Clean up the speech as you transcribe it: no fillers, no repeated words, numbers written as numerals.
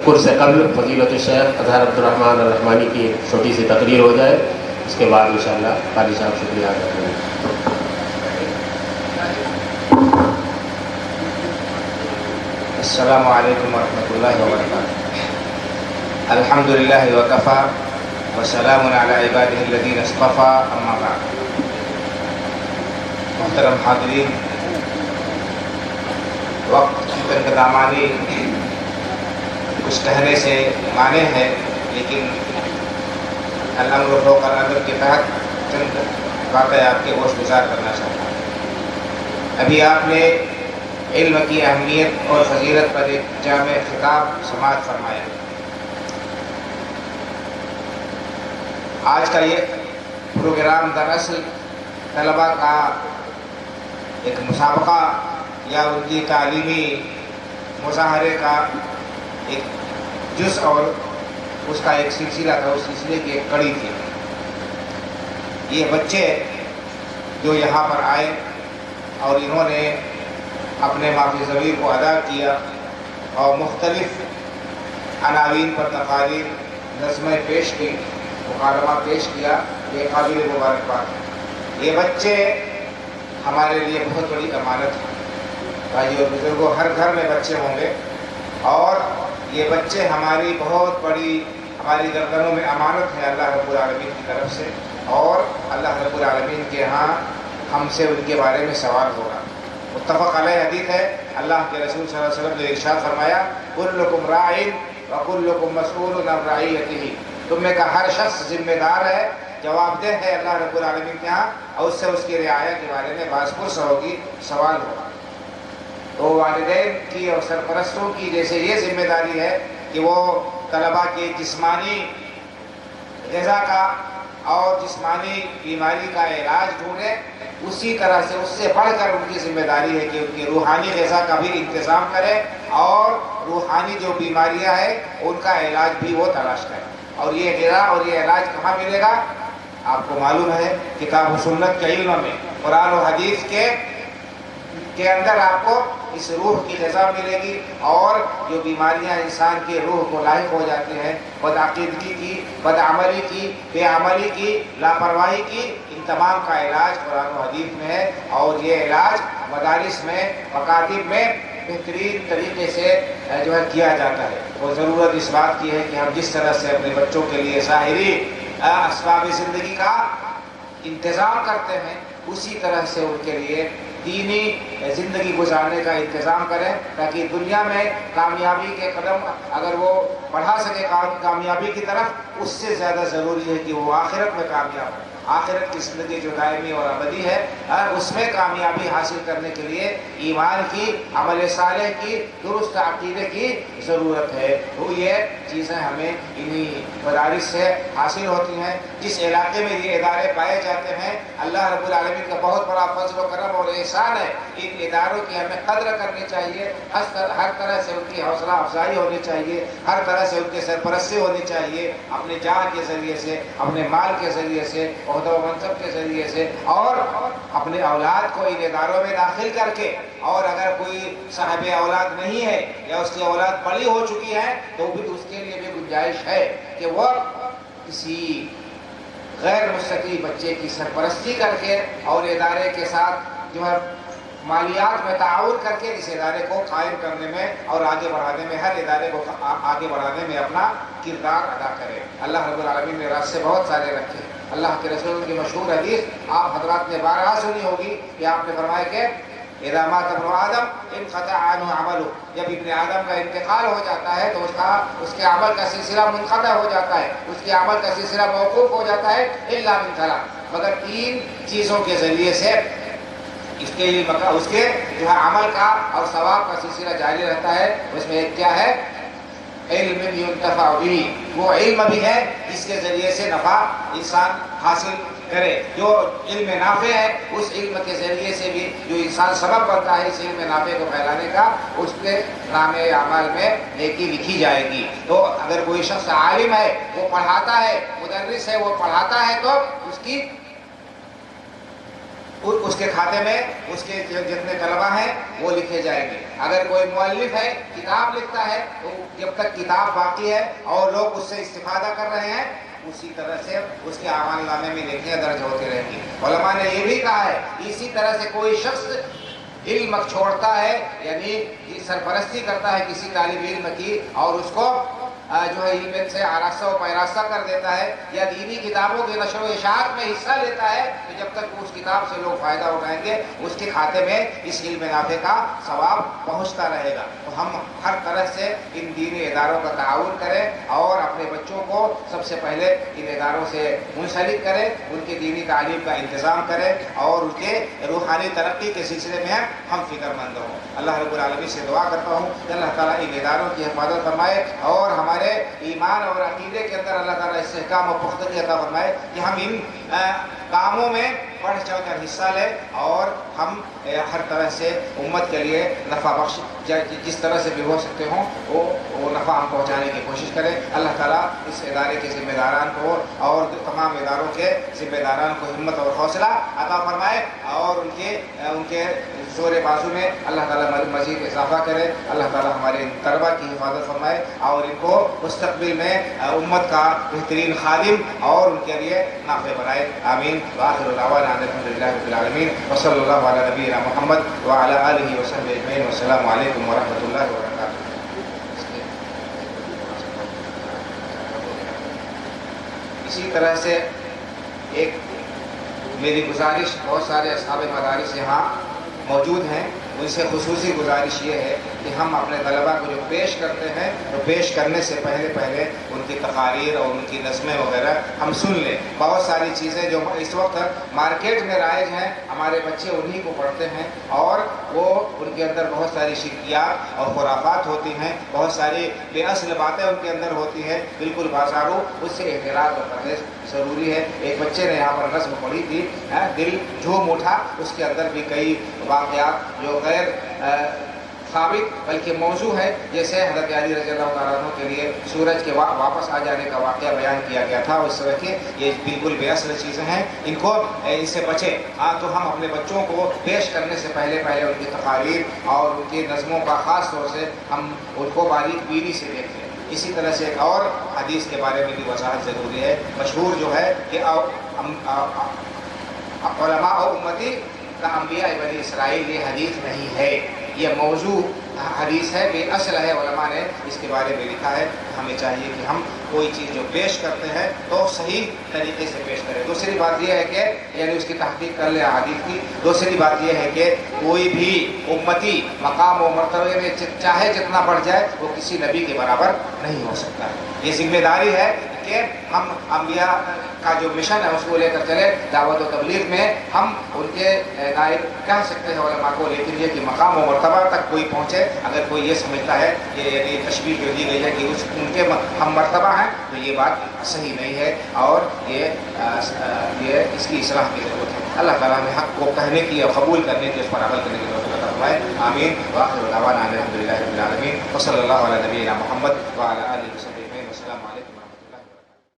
سے قبل فضیلت الشیخ اظہر عبدالرحمن الرحمانی کی چھوٹی سی تقریر ہو جائے، اس کے بعد انشاءاللہ قاری صاحب شکریہ ادا کریں گے۔ السلام علیکم ورحمۃ اللہ وبرکاتہ۔ الحمدللہ وکفیٰ وسلام علی عبادہ الذین اصطفیٰ، اما بعد۔ محترم حاضرین، وقت کی تنگدامانی کچھ کہنے سے مانے ہے، لیکن الامر فوق الامر کے تحت چند باتیں آپ کے گوش گزار کرنا چاہتا ہوں۔ ابھی آپ نے علم کی اہمیت اور فضیلت پر ایک جامع خطاب سماعت فرمایا۔ آج کا یہ پروگرام دراصل طلباء کا ایک مسابقہ یا ان کی تعلیمی مظاہرے کا ایک جز اور اس کا ایک سلسلہ تھا، اس سلسلے کی ایک کڑی تھی۔ یہ بچے جو یہاں پر آئے اور انہوں نے اپنے مافی ضمیر کو ادا کیا اور مختلف عناوین پر تقاریر نظمیں پیش کی، مکالمہ پیش کیا، یہ قابل مبارکباد۔ یہ بچے ہمارے لیے بہت بڑی امانت ہے۔ بھائی اور بزرگوں، ہر گھر میں بچے ہوں گے اور یہ بچے ہماری بہت بڑی، ہماری گردنوں میں امانت ہے اللہ رب العالمین کی طرف سے، اور اللہ رب العالمین کے ہاں ہم سے ان کے بارے میں سوال ہوگا۔ متفق علیہ حدیث ہے، اللہ کے رسول صلی اللہ علیہ وسلم نے ارشاد فرمایا، کلکم راع وکلکم مسئول عن رعیتہ، تم میں کا ہر شخص ذمہ دار ہے، جواب دہ ہے اللہ رب العالمین کے ہاں، اور اس سے اس کی رعایا کے بارے میں باز پرس ہوگی، سوال ہوگا۔ تو والدین کی اور سرپرستوں کی جیسے یہ ذمہ داری ہے کہ وہ طلباء کے جسمانی غذا کا اور جسمانی بیماری کا علاج ڈھونڈیں، اسی طرح سے اس سے بڑھ کر ان کی ذمہ داری ہے کہ ان کی روحانی غذا کا بھی انتظام کرے اور روحانی جو بیماریاں ہیں ان کا علاج بھی وہ تلاش کرے۔ اور یہ غذا اور یہ علاج کہاں ملے گا؟ آپ کو معلوم ہے کتاب و سنت کے علم میں، قرآن و حدیث کے اندر آپ کو اس روح کی غذا ملے گی، اور جو بیماریاں انسان کی روح کو لاحق ہو جاتی ہیں، بدعقیدگی کی، بدعملی کی، بے عملی کی، لاپرواہی کی، ان تمام کا علاج قرآن و حدیث میں ہے، اور یہ علاج مدارس میں، مکاتب میں بہترین طریقے سے جو ہے کیا جاتا ہے۔ وہ ضرورت اس بات کی ہے کہ ہم جس طرح سے اپنے بچوں کے لیے ظاہری اسباب زندگی کا انتظام کرتے ہیں، اسی طرح سے ان کے لیے دینی زندگی گزارنے کا انتظام کریں، تاکہ دنیا میں کامیابی کے قدم اگر وہ بڑھا سکے کامیابی کی طرف، اس سے زیادہ ضروری ہے کہ وہ آخرت میں کامیاب ہو۔ آخرت کی زندگی جو دائمی اور ابدی ہے، اس میں کامیابی حاصل کرنے کے لیے ایمان کی، عمل صالح کی، درست عقیدے کی ضرورت ہے۔ تو یہ چیزیں ہمیں انہی مدارس سے حاصل ہوتی ہیں۔ جس علاقے میں یہ ادارے پائے جاتے ہیں، اللہ رب العالمین کا بہت بڑا فضل و کرم اور احسان ہے، ان اداروں کی ہمیں قدر کرنی چاہیے، ہر طرح سے ان کی حوصلہ افزائی ہونی چاہیے، ہر طرح سے ان کی سرپرستی ہونی چاہیے، اپنے جان کے ذریعے سے، اپنے مال کے ذریعے سے، عہدہ و منصب کے ذریعے سے، اور اپنے اولاد کو ان اداروں میں داخل کر کے، اور اگر کوئی صاحب اولاد نہیں ہے یا اس کی اولاد بڑی ہو چکی ہے تو بھی اس کے لیے بھی گنجائش ہے کہ وہ کسی غیر مستقل بچے کی سرپرستی کر کے اور ادارے کے ساتھ جو ہے مالیات میں تعاون کر کے اس ادارے کو قائم کرنے میں اور آگے بڑھانے میں، ہر ادارے کو آگے بڑھانے میں اپنا کردار ادا کرے۔ اللہ رب العالمین نے راستے بہت سارے رکھے۔ اللہ کے رسول کی مشہور حدیث آپ حضرات نے بارہا سنی ہوگی کہ آپ نے فرمایا کہ اذا مات ابن آدم انقطع عنہ عملہ، جب ابن آدم کا انتقال ہو جاتا ہے تو اس کے عمل کا سلسلہ منقطع ہو جاتا ہے، اس کے عمل کا سلسلہ موقوف ہو جاتا ہے، الا من ثلاث، مگر تین چیزوں کے ذریعے سے اس کے جو ہے عمل کا اور ثواب کا سلسلہ جاری رہتا ہے۔ اس میں ایک کیا ہے؟ علم ينتفع به، وہ علم بھی ہے جس کے ذریعے سے نفع انسان حاصل کرے، جو علم نافع ہے، اس علم کے ذریعے سے بھی جو انسان سبب بنتا ہے اس علم نافع کو پھیلانے کا، اس کے نامے اعمال میں نیکی لکھی جائے گی۔ تو اگر کوئی شخص عالم ہے، وہ پڑھاتا ہے، مدرس ہے، وہ پڑھاتا ہے، تو اس کی اس کے کھاتے میں اس کے جتنے طلبہ ہیں وہ لکھے جائیں گے. اگر کوئی مؤلف ہے کتاب لکھتا ہے تو جب تک کتاب باقی ہے اور لوگ اس سے استفادہ کر رہے ہیں اسی طرح سے اس کے اعمال نامے میں نیکیاں درج ہوتی رہیں گی. علماء نے یہ بھی کہا ہے اسی طرح سے کوئی شخص علم چھوڑتا ہے یعنی سرپرستی کرتا ہے کسی طالب علم کی اور اس کو جو ہے علم سے آراستہ و پیراستہ کر دیتا ہے یا دینی کتابوں کے نشر و اشاعت میں حصہ لیتا ہے تو جب تک اس کتاب سے لوگ فائدہ اٹھائیں گے اس کے کھاتے میں اس علم نافع کا ثواب پہنچتا رہے گا. تو ہم ہر طرح سے ان دینی اداروں کا تعاون کریں اور اپنے بچوں کو سب سے پہلے ان اداروں سے منسلک کریں, ان کی دینی تعلیم کا انتظام کریں اور ان کے روحانی ترقی کے سلسلے میں ہم فکر مند ہوں. اللہ رب العالمین سے دعا کرتا ہوں کہ اللہ تعالیٰ ان اداروں کی حفاظت فرمائے اور ہمارے ایمان اور عقیدے کے اندر اللہ تعالیٰ استحکام و پختگی عطا فرمائے کہ ہم ان کاموں میں بڑھ چڑھ کر حصہ لیں اور ہم ہر طرح سے امت کے لیے نفع بخش جس طرح سے بھی ہو سکتے ہوں وہ نفع ہم پہنچانے کی کوشش کریں. اللہ تعالیٰ اس ادارے کے ذمہ داران کو اور تمام اداروں کے ذمہ داران کو ہمت اور حوصلہ عطا فرمائے اور ان کے زور بازو میں اللہ تعالیٰ مزید اضافہ کرے. اللہ تعالیٰ ہمارے طلباء کی حفاظت فرمائے اور ان کو مستقبل میں امت کا بہترین خادم اور ان کے لیے نافع بنائے. آمین. وآخر دعوانا الحمد للہ رب العالمین وصلی اللہ علی نبینا محمد وعلی آلہ وصحبہ اجمعین والسلام علیکم ورحمۃ اللہ وبرکاتہ. اسی طرح سے ایک میری گزارش, بہت سارے اصحاب مدارس یہاں موجود ہیں, ان سے خصوصی گزارش یہ ہے کہ ہم اپنے طلباء کو جو پیش کرتے ہیں تو پیش کرنے سے پہلے ان کی تقاریر اور ان کی نظمیں وغیرہ ہم سن لیں. بہت ساری چیزیں جو اس وقت مارکیٹ میں رائج ہیں ہمارے بچے انہی کو پڑھتے ہیں اور وہ ان کے اندر بہت ساری شرکیات اور خرافات ہوتی ہیں, بہت ساری بے اصل باتیں ان کے اندر ہوتی ہیں بالکل بازارو. اس سے احتیاط اور پرہیز ضروری ہے. ایک بچے نے یہاں پر نظم پڑھی تھی دل جھوم اٹھا, اس کے اندر بھی کئی واقعات جو غیر ثابت بلکہ موضوع ہے, جیسے حضرت علی رضی اللہ تعالیٰ عنہ کے لیے سورج کے واپس آ جانے کا واقعہ بیان کیا گیا تھا. اس طرح کے یہ بالکل بے اصل چیزیں ہیں, ان سے بچیں. تو ہم اپنے بچوں کو پیش کرنے سے پہلے ان کی تقاریر اور ان کی نظموں کا خاص طور سے ہم ان کو باریک بینی سے دیکھیں. اسی طرح سے ایک اور حدیث کے بارے میں بھی وضاحت ضروری ہے. مشہور جو ہے کہ علماء امتی کا انبیاء بنی اسرائیل یہ حدیث نہیں ہے, یہ موضوع حدیث ہے, بے اصل ہے. علماء نے اس کے بارے میں لکھا ہے. ہمیں چاہیے کہ ہم کوئی چیز جو پیش کرتے ہیں تو صحیح طریقے سے پیش کریں. دوسری بات یہ ہے کہ یعنی اس کی تحقیق کر لیں حدیث کی. دوسری بات یہ ہے کہ کوئی بھی امتی مقام و مرتبے میں چاہے جتنا بڑھ جائے وہ کسی نبی کے برابر نہیں ہو سکتا ہے. یہ ذمہ داری ہے کہ ہم انبیاء کا جو مشن ہے اس کو لے کر چلے. دعوت و تبلیغ میں ہم ان کے نائب کہہ سکتے ہیں علماء کو, لیکن یہ کہ مقام و مرتبہ تک کوئی پہنچے. اگر کوئی یہ سمجھتا ہے کہ یہ تشبیہ جو دی گئی ہے کہ ان کے ہم مرتبہ ہیں تو یہ بات صحیح نہیں ہے اور یہ اس کی اصلاح کی ضرورت ہے. اللہ تعالیٰ نے حق کو کہنے کی اور قبول کرنے کی, اس پر عمل کرنے کی توفیق عطا فرمائے. آمین. وآخر دعوانا الحمد للہ رب العالمین وصلی اللہ علی نبینا محمد وعلی آلہ وصحبہ.